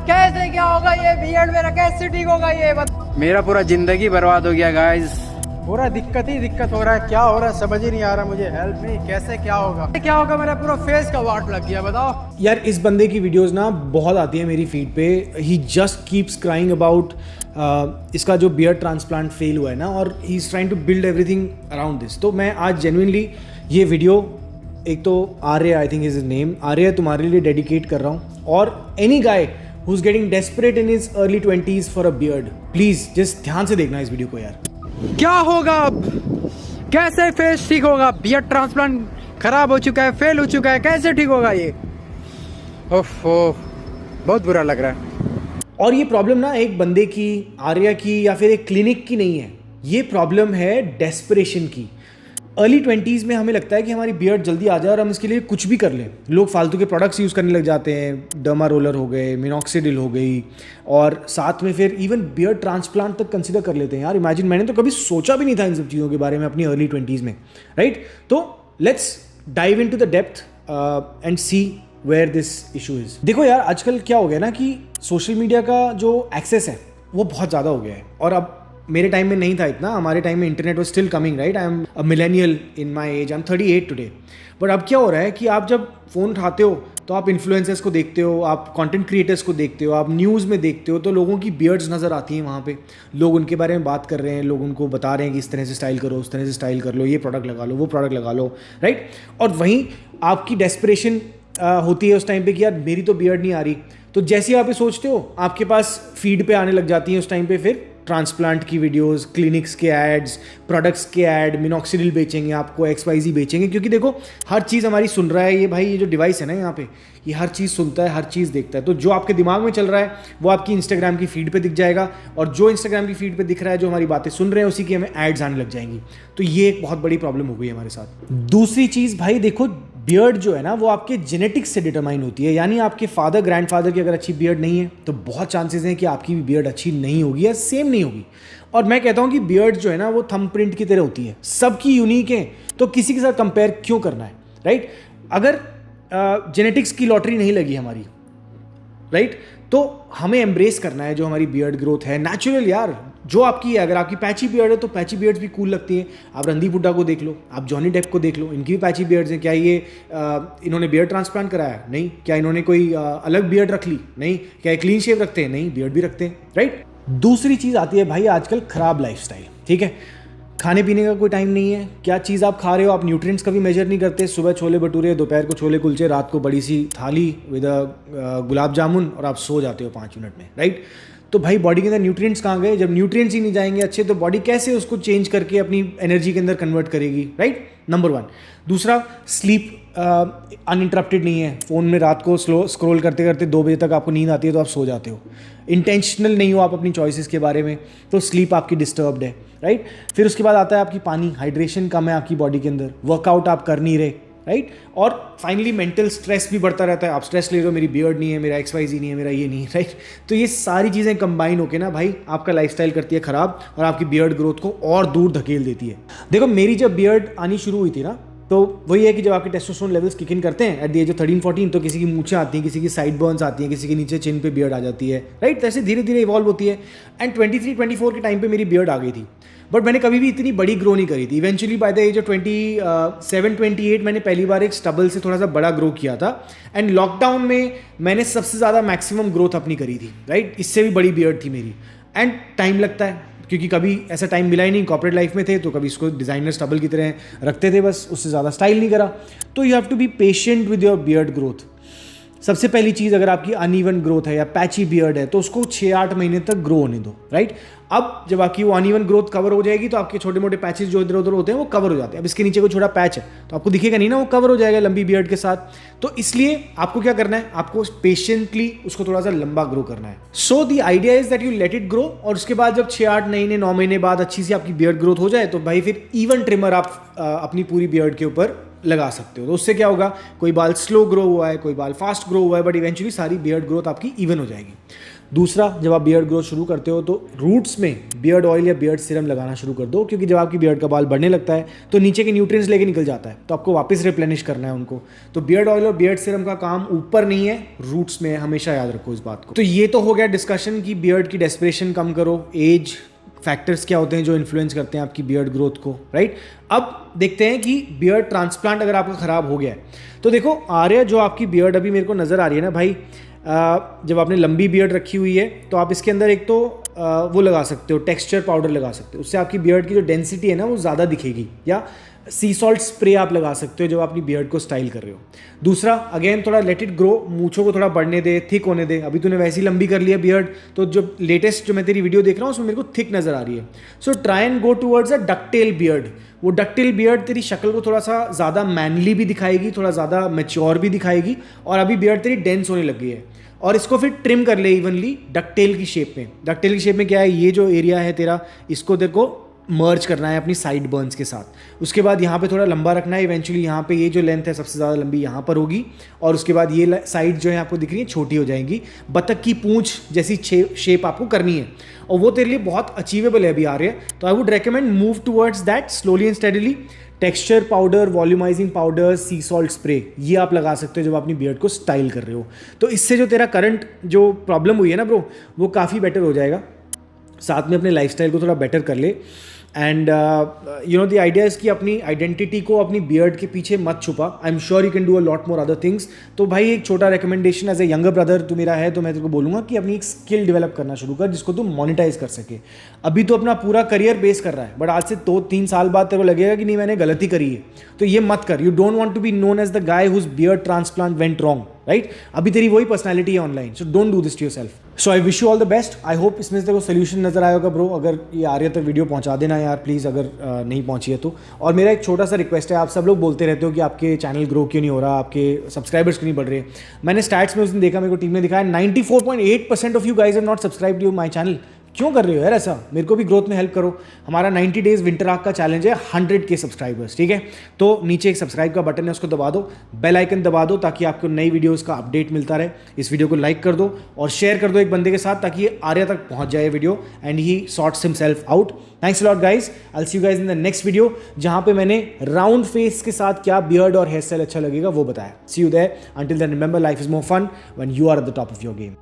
कैसे क्या होगा ये बियर्ड मेरा, कैसे ठीक होगा ये मेरा पूरा जिंदगी बर्बाद हो गया गाइस। पूरा दिक्कत ही दिक्कत हो रहा है, क्या हो रहा है समझ ही नहीं आ रहा मुझे। हेल्प मी, कैसे क्या होगा मेरा पूरा फेस का वाट लग गया, बताओ यार। इस बंदे की वीडियोस ना बहुत आती है मेरी फीड पे। He just keeps crying about इसका जो बियर्ड ट्रांसप्लांट फेल हुआ है ना, और he is trying to build everything around this. तो मैं आज जेन्युइनली ये वीडियो, एक तो Arya, I think is his name, Arya, तुम्हारे लिए डेडिकेट कर रहा हूँ। और any guy who is getting desperate in his early 20s for a beard, please just ध्यान से देखना इस वीडियो को यार। क्या होगा अब, कैसे फेस ठीक होगा? बियर्ड ट्रांसप्लांट खराब हो चुका है, फेल हो चुका है, कैसे ठीक होगा ये? ओफो, बहुत बुरा लग रहा है। और ये प्रॉब्लम ना एक बंदे की, आर्या की, या फिर एक क्लिनिक की नहीं है। ये प्रॉब्लम है डेस्परेशन की। अर्ली 20s में हमें लगता है कि हमारी बियर्ड जल्दी आ जाए और हम इसके लिए कुछ भी कर लें। लोग फालतू के प्रोडक्ट्स यूज़ करने लग जाते हैं, डर्मा रोलर हो गए, मिनॉक्सिडिल हो गई, और साथ में फिर इवन बियर्ड ट्रांसप्लांट तक कंसिडर कर लेते हैं। यार इमेजिन, मैंने तो कभी सोचा भी नहीं था इन सब चीज़ों के बारे में अपनी अर्ली 20s में, राइट? तो let's dive into the depth and see where this issue is. देखो यार, आजकल क्या हो गया ना कि सोशल मीडिया का जो एक्सेस है वो बहुत ज़्यादा हो गया है। और अब मेरे टाइम में नहीं था इतना, हमारे टाइम में internet was still coming, right? I am a millennial in my age, I am 38 today. But अब क्या हो रहा है कि आप जब फ़ोन उठाते हो तो आप इन्फ्लुएंसर्स को देखते हो, आप कंटेंट क्रिएटर्स को देखते हो, आप न्यूज़ में देखते हो, तो लोगों की बियर्ड्स नज़र आती हैं वहाँ पे। लोग उनके बारे में बात कर रहे हैं, लोग उनको बता रहे हैं कि इस तरह से स्टाइल करो, उस तरह से स्टाइल कर लो, ये प्रोडक्ट लगा लो, वो प्रोडक्ट लगा लो, राइट? और वहीं आपकी डेस्परेशन होती है उस टाइम पे कि यार मेरी तो बियर्ड नहीं आ रही। तो जैसे आप ये सोचते हो, आपके पास फीड पे आने लग जाती है उस टाइम पे फिर ट्रांसप्लांट की वीडियोस, क्लिनिक्स के एड्स, प्रोडक्ट्स के ऐड, मिनॉक्सिडिल बेचेंगे आपको, XYZ बेचेंगे। क्योंकि देखो, हर चीज़ हमारी सुन रहा है ये भाई, ये जो डिवाइस है ना यहाँ पे, ये हर चीज़ सुनता है, हर चीज़ देखता है। तो जो आपके दिमाग में चल रहा है वो आपकी इंस्टाग्राम की फीड पे दिख जाएगा, और जो इंस्टाग्राम की फीड पे दिख रहा है, जो हमारी बातें सुन रहे हैं, उसी की हमें एड्स आने लग जाएंगी। तो ये एक बहुत बड़ी प्रॉब्लम हो गई हमारे साथ। दूसरी चीज़ भाई देखो, बियर्ड जो है ना वो आपके जेनेटिक्स से डिटरमाइन होती है। यानी आपके फादर, ग्रैंडफादर की अगर अच्छी बियर्ड नहीं है तो बहुत चांसेस हैं कि आपकी भी बियर्ड अच्छी नहीं होगी या सेम नहीं होगी। और मैं कहता हूं कि बियर्ड जो है ना वो थंब प्रिंट की तरह होती है, सबकी यूनिक है, तो किसी के साथ कंपेयर क्यों करना है, राइट? अगर जेनेटिक्स की लॉटरी नहीं लगी हमारी, राइट, तो हमें एम्ब्रेस करना है जो हमारी बियर्ड ग्रोथ है, नेचुरल यार, जो आपकी है। अगर आपकी पैची बियर्ड है तो पैची बियर्ड्स भी कूल लगती हैं। आप रणदीप हुड्डा को देख लो, आप जॉनी डेप को देख लो, इनकी भी पैची बियर्ड्स हैं। क्या ये इन्होंने बियर्ड ट्रांसप्लांट कराया? नहीं। क्या इन्होंने कोई अलग बियर्ड रख ली? नहीं। क्या क्लीन शेव रखते हैं? नहीं, बियर्ड भी रखते हैं, राइट? दूसरी चीज़ आती है भाई आजकल खराब लाइफस्टाइल, ठीक है? खाने पीने का कोई टाइम नहीं है, क्या चीज़ आप खा रहे हो, आप न्यूट्रिएंट्स का भी मेजर नहीं करते। सुबह छोले भटूरे, दोपहर को छोले कुलचे, रात को बड़ी सी थाली विद गुलाब जामुन, और आप सो जाते हो 5 मिनट में, राइट? तो भाई बॉडी के अंदर न्यूट्रिएंट्स कहाँ गए? जब न्यूट्रिएंट्स ही नहीं जाएंगे अच्छे, तो बॉडी कैसे उसको चेंज करके अपनी एनर्जी के अंदर कन्वर्ट करेगी, राइट? नंबर 1। दूसरा, स्लीप अनइंटरप्टेड नहीं है। फ़ोन में रात को स्क्रॉल करते करते 2 बजे तक आपको नींद आती है तो आप सो जाते हो। इंटेंशनल नहीं हो आप अपनी चॉइसेस के बारे में, तो स्लीप आपकी डिस्टर्ब्ड है, राइट? फिर उसके बाद आता है आपकी पानी, हाइड्रेशन कम है आपकी बॉडी के अंदर, वर्कआउट आप कर नहीं रहे, राइट? और फाइनली मेंटल स्ट्रेस भी बढ़ता रहता है। आप स्ट्रेस ले रहे हो, मेरी बियर्ड नहीं है, मेरा XYZ नहीं है, मेरा ये नहीं है, राइट? तो ये सारी चीज़ें कंबाइन होकर ना भाई आपका लाइफस्टाइल करती है ख़राब, और आपकी बियर्ड ग्रोथ को और दूर धकेल देती है। देखो, मेरी जब बियर्ड आनी शुरू हुई थी ना, तो वही है कि जब आपके टेस्टोस्टेरोन लेवल्स किक इन करते हैं एट द एज ऑफ 13-14, तो किसी की मूंछें आती हैं, किसी की साइड बर्न्स आती हैं, किसी के नीचे चिन पे बियर्ड आ जाती है, राइट? ऐसे धीरे धीरे इवॉल्व होती है। एंड 23-24 के टाइम पे मेरी बियर्ड आ गई थी, बट मैंने कभी भी इतनी बड़ी ग्रो नहीं करी थी। Eventually by the age of 27-28 मैंने पहली बार एक स्टबल से थोड़ा सा बड़ा ग्रो किया था। एंड लॉकडाउन में मैंने सबसे ज़्यादा मैक्सिमम ग्रोथ अपनी करी थी, राइट? इससे भी बड़ी बियर्ड थी मेरी। एंड टाइम लगता है, क्योंकि कभी ऐसा टाइम मिला ही नहीं, कॉर्पोरेट लाइफ में थे, तो कभी इसको डिज़ाइनर स्टबल की तरह रखते थे बस, उससे ज़्यादा स्टाइल नहीं करा। तो you have to be patient with your beard growth. सबसे पहली चीज़, अगर आपकी अनइवन ग्रोथ है या पैची बियर्ड है तो उसको 6-8 महीने तक ग्रो होने दो, राइट? अब जब आपकी वो अनइवन ग्रोथ कवर हो जाएगी तो आपके छोटे मोटे पैचेस जो इधर उधर होते हैं वो कवर हो जाते हैं। अब इसके नीचे कोई छोटा पैच है तो आपको दिखेगा नहीं ना, वो कवर हो जाएगा लंबी बियर्ड के साथ। तो इसलिए आपको क्या करना है, आपको पेशेंटली उसको थोड़ा सा लंबा ग्रो करना है। So the idea is that you let it grow, और उसके बाद जब 6-8 महीने 9 महीने बाद अच्छी सी आपकी बियर्ड ग्रोथ हो जाए तो भाई फिर इवन ट्रिमर आप अपनी पूरी बियर्ड के ऊपर लगा सकते हो। तो उससे क्या होगा, कोई बाल स्लो ग्रो हुआ है, कोई बाल फास्ट ग्रो हुआ है, बट इवेंचुअली सारी बियर्ड ग्रोथ आपकी इवन हो जाएगी। दूसरा, जब आप बियर्ड ग्रोथ शुरू करते हो तो रूट्स में बियर्ड ऑयल या बियर्ड सीरम लगाना शुरू कर दो, क्योंकि जब आपकी बियर्ड का बाल बढ़ने लगता है तो नीचे के न्यूट्रिएंट्स लेके निकल जाता है, तो आपको वापस रिप्लेनिश करना है उनको। तो बियर्ड ऑयल और बियर्ड सीरम का काम ऊपर नहीं है, रूट्स में है, हमेशा याद रखो इस बात को। तो ये तो हो गया डिस्कशन कि बियर्ड की डेस्परेशन कम करो, एज, फैक्टर्स क्या होते हैं जो इन्फ्लुएंस करते हैं आपकी बियर्ड ग्रोथ को, राइट। अब देखते हैं कि बियर्ड ट्रांसप्लांट अगर आपका ख़राब हो गया है तो देखो आर्या, जो आपकी बियर्ड अभी मेरे को नज़र आ रही है ना भाई, जब आपने लंबी बियर्ड रखी हुई है तो आप इसके अंदर एक तो वो लगा सकते हो, टेक्सचर पाउडर लगा सकते हो, उससे आपकी बियर्ड की जो डेंसिटी है ना वो ज़्यादा दिखेगी, या सी सॉल्ट स्प्रे आप लगा सकते हो जब अपनी बियर्ड को स्टाइल कर रहे हो। दूसरा, अगेन थोड़ा लेट इट ग्रो, मूछों को थोड़ा बढ़ने दे, थिक होने दे। अभी तूने वैसी लंबी कर लिया बियर्ड, तो जो लेटेस्ट जो मैं तेरी वीडियो देख रहा हूँ उसमें मेरे को थिक नज़र आ रही है। So try and go towards a डकटेल beard. वो डकटेल बियर्ड तेरी शक्ल को थोड़ा सा ज़्यादा मैनली भी दिखाएगी, थोड़ा ज़्यादा मैच्योर भी दिखाएगी, और अभी बियर्ड तेरी डेंस होने लग गई है। और इसको फिर ट्रिम कर ले इवनली डकटेल की शेप में। डकटेल की शेप में क्या है, ये जो एरिया है तेरा, इसको तेरे को मर्ज करना है अपनी साइड बर्न्स के साथ। उसके बाद यहाँ पे थोड़ा लंबा रखना है, इवेंचुअली यहाँ पे ये जो लेंथ है सबसे ज़्यादा लंबी यहाँ पर होगी, और उसके बाद ये साइड जो है आपको दिख रही है छोटी हो जाएंगी। बतख की पूंछ जैसी शेप आपको करनी है, और वो तेरे लिए बहुत अचीवेबल है अभी आ रही है। तो I would recommend move towards that slowly and steadily. Texture powder, volumising powder, C salt spray, ये आप लगा सकते हो जब अपनी बियर्ड को स्टाइल कर रहे हो। तो इससे जो तेरा करंट जो प्रॉब्लम हुई है ना ब्रो, वो काफ़ी बेटर हो जाएगा। साथ में अपने लाइफस्टाइल को थोड़ा बेटर कर ले। And you know the idea is कि अपनी आइडेंटिटी को अपनी बियर्ड के पीछे मत छुपा। I am sure you can do a lot more other things. तो भाई एक छोटा recommendation as a younger brother तू मेरा है, तो मैं तेरे को बोलूँगा कि अपनी एक स्किल डेवलप करना शुरू कर जिसको तू मोनेटाइज कर सके। अभी तो अपना पूरा करियर बेस कर रहा है, बट आज से 2-3 साल बाद तेरे को लगेगा कि नहीं मैंने गलती करी है, तो ये मत कर। You don't want to be known as the guy whose beard transplant went wrong, right. अभी तेरी वही पर्सनैलिटी है online, so don't do this to yourself. So I wish you all the best. I hope इसमें से तेरे को solution नजर आया होगा ब्रो। अगर ये आ रही है तो वीडियो पहुंचा देना यार प्लीज़, अगर नहीं पहुंची है तो। और मेरा एक छोटा सा रिक्वेस्ट है, आप सब लोग बोलते रहते हो कि आपके चैनल ग्रो क्यों नहीं हो रहा, आपके सब्सक्राइबर्स क्यों नहीं बढ़ रहे। मैंने स्टैट्स में उस दिन देखा, मेरे को टीम ने दिखाया 94.8% of you guys have not subscribed to my channel. क्यों कर रहे हो यार ऐसा? मेरे को भी ग्रोथ में हेल्प करो। हमारा 90 डेज विंटर आर्क का चैलेंज है 100K सब्सक्राइबर्स, ठीक है। तो नीचे एक सब्सक्राइब का बटन है, उसको दबा दो, बेल आइकन दबा दो, ताकि आपको नई वीडियोस का अपडेट मिलता रहे। इस वीडियो को लाइक कर दो और शेयर कर दो एक बंदे के साथ, ताकि ये आर्या तक पहुंच जाए video and he sorts himself out. Thanks a lot guys, I will see you guys in the next video, जहां पे मैंने राउंड फेस के साथ क्या बियर्ड और हेयर स्टाइल अच्छा लगेगा वो बताया। See you there. Until then remember, life is more fun when you are at the top of your game.